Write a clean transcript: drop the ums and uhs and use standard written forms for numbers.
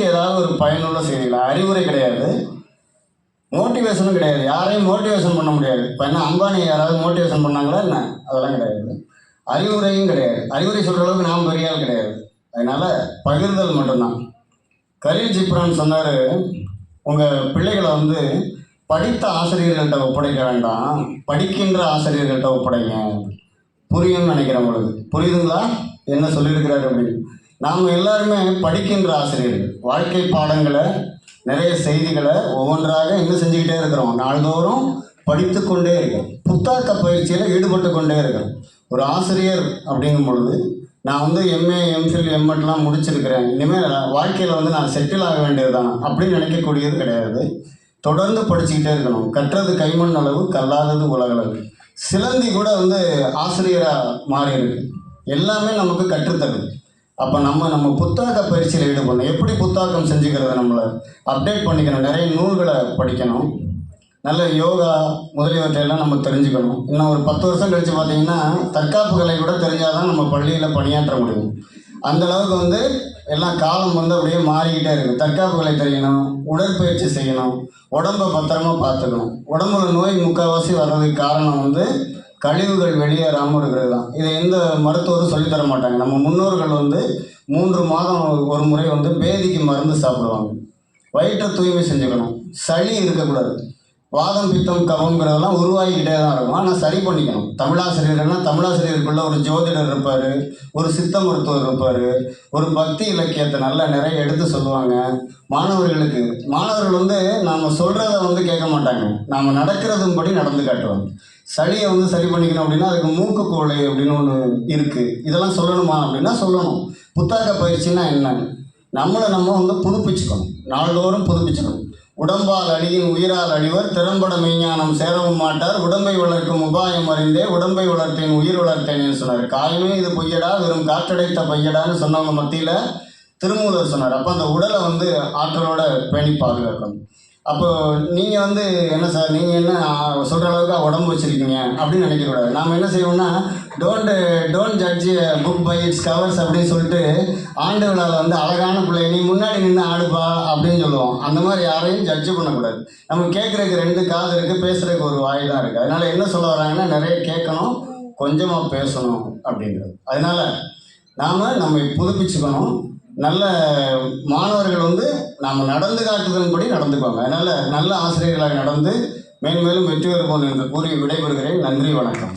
ஏதாவது ஒரு பயனுள்ள செய்திகள், அறிவுரை கிடையாது, மோட்டிவேஷனும் கிடையாது. யாரையும் மோட்டிவேஷன் பண்ண முடியாது. இப்போ என்ன அம்பானி யாராவது மோட்டிவேஷன் பண்ணாங்களா என்ன? அதெல்லாம் கிடையாது. அறிவுரையும் கிடையாது. அறிவுரை சொல்கிற அளவுக்கு நாம் பெரிய ஆள் கிடையாது. அதனால் பகிர்தல் மட்டும்தான். கலீல் ஜிப்ரான் சொன்னார், உங்கள் பிள்ளைகளை படித்த ஆசிரியர்கள்ட்ட ஒப்படைக்க வேண்டாம், படிக்கின்ற ஆசிரியர்கள்ட்ட ஒப்படைங்க. புரியும்னு நினைக்கிறேன். உங்களுக்கு புரியுதுங்களா என்ன சொல்லியிருக்கிறாரு அப்படின்னு? நாம் எல்லாருமே படிக்கின்ற ஆசிரியர்கள். வாழ்க்கை பாடங்களை, நிறைய செய்திகளை ஒவ்வொன்றாக இன்னும் செஞ்சுக்கிட்டே இருக்கிறோம். நாள்தோறும் படித்து கொண்டே இருக்கிறோம். புத்தாக்க பயிற்சியில் ஈடுபட்டு கொண்டே இருக்கிறோம். ஒரு ஆசிரியர் அப்படிங்கும் பொழுது நான் எம்ஏ, எம்ஃபில், எம்எட்லாம் முடிச்சிருக்கிறேன், இனிமேல் வாழ்க்கையில் நான் செட்டில் ஆக வேண்டியது தான் அப்படின்னு நினைக்கக்கூடியது கிடையாது. தொடர்ந்து படிச்சுக்கிட்டே இருக்கணும். கற்றது கைமண் அளவு, கல்லாதது உலகளவு. சிலந்தி கூட ஆசிரியராக மாறி இருக்கு. எல்லாமே நமக்கு கற்றுத்தருது. அப்போ நம்ம புத்தாக்க பயிற்சியில் ஈடுபடணும். எப்படி புத்தாக்கம் செஞ்சுக்கிறது? நம்மளை அப்டேட் பண்ணிக்கணும். நிறைய நூல்களை படிக்கணும். நல்ல யோகா முதலியவற்றையெல்லாம் நம்ம தெரிஞ்சுக்கணும். இன்னும் ஒரு 10 வருஷம் கழித்து பார்த்தீங்கன்னா தற்காப்பு கலை கூட தெரிஞ்சால் தான் நம்ம பள்ளியில் பணியாற்ற முடியும். அந்தளவுக்கு எல்லாம் காலம் அப்படியே மாறிக்கிட்டே இருக்குது. தற்காப்பு கலை தெரியணும், உடற்பயிற்சி செய்யணும், உடம்பை பத்திரமா பார்த்துக்கணும். உடம்புல நோய் முக்கால்வாசி வர்றதுக்கு காரணம் கழிவுகள் வெளியேறாமல் இருக்கிறது தான். இதை எந்த மருத்துவரும் சொல்லித்தர மாட்டாங்க. நம்ம முன்னோர்கள் 3 மாதம் ஒரு முறை பேதிக்கு மருந்து சாப்பிடுவாங்க. வயிற்றை தூய்மை செஞ்சுக்கணும். சளி இருக்கக்கூடாது. வாதம், பித்தம், கவங்கிறதெல்லாம் உருவாகிக்கிட்டே தான் இருக்கும். ஆனால் சரி பண்ணிக்கணும். தமிழாசிரியர்கள்னால் தமிழாசிரியருக்குள்ள ஒரு ஜோதிடர் இருப்பார், ஒரு சித்த மருத்துவர் இருப்பார், ஒரு பக்தி இலக்கியத்தை நல்லா நிறைய எடுத்து சொல்லுவாங்க. மாணவர்கள் நாம் சொல்கிறத கேட்க மாட்டாங்க. நாம் நடக்கிறதும்படி நடந்து காட்டுவாங்க. சளியை சரி பண்ணிக்கணும் அப்படின்னா அதுக்கு மூக்கு கோழை அப்படின்னு ஒன்று இருக்குது. இதெல்லாம் சொல்லணுமா அப்படின்னா சொல்லணும். புத்தாக்க பயிற்சின்னா என்ன? நம்மளை நம்ம புதுப்பிச்சுக்கணும். நாள்தோறும் புதுப்பிச்சுக்கணும். உடம்பால் அழியின் உயிரால் அழிவர், திறம்பட மெய்ஞானம் சேரவும் மாட்டார், உடம்பை வளர்க்கும் உபாயம் அறிந்தே உடம்பை வளர்த்தேன் உயிர் வளர்த்தேன்னு சொன்னார். காயமே இது பொய்யடா, வெறும் காற்றடைத்த பையடான்னு சொன்னவங்க மத்தியில் திருமூலர் சொன்னார். அப்போ அந்த உடலை ஆற்றலோட பேணி பாதுகாக்கணும். அப்போ நீங்கள் என்ன சார், நீங்கள் என்ன சொல்கிற அளவுக்கு உடம்பு வச்சுருக்கீங்க அப்படின்னு நினைக்கக்கூடாது. நாம் என்ன செய்வோம்னா don't judge book by its covers அப்படின்னு சொல்லிட்டு ஆண்டு விழாவில் அழகான பிள்ளை நீ முன்னாடி நின்று ஆடுப்பா அப்படின்னு சொல்லுவோம். அந்த மாதிரி யாரையும் ஜட்ஜு பண்ணக்கூடாது. நம்ம கேட்குறதுக்கு 2 காது இருக்குது, பேசுகிறதுக்கு ஒரு வாய் தான் இருக்குது. அதனால் என்ன சொல்ல வராங்கன்னா நிறைய கேட்கணும், கொஞ்சமாக பேசணும் அப்படிங்கிறது. அதனால் நாம் நம்மை புதுப்பிச்சுக்கணும். நல்ல மாணவர்கள் நாம் நடந்து காட்டுதன்படி நடந்துக்குவாங்க. அதனால் நல்ல ஆசிரியர்களாக நடந்து மேன்மேலும் வெற்றி பெறுவோம் என்று கூறி விடைபெறுகிறேன். நன்றி, வணக்கம்.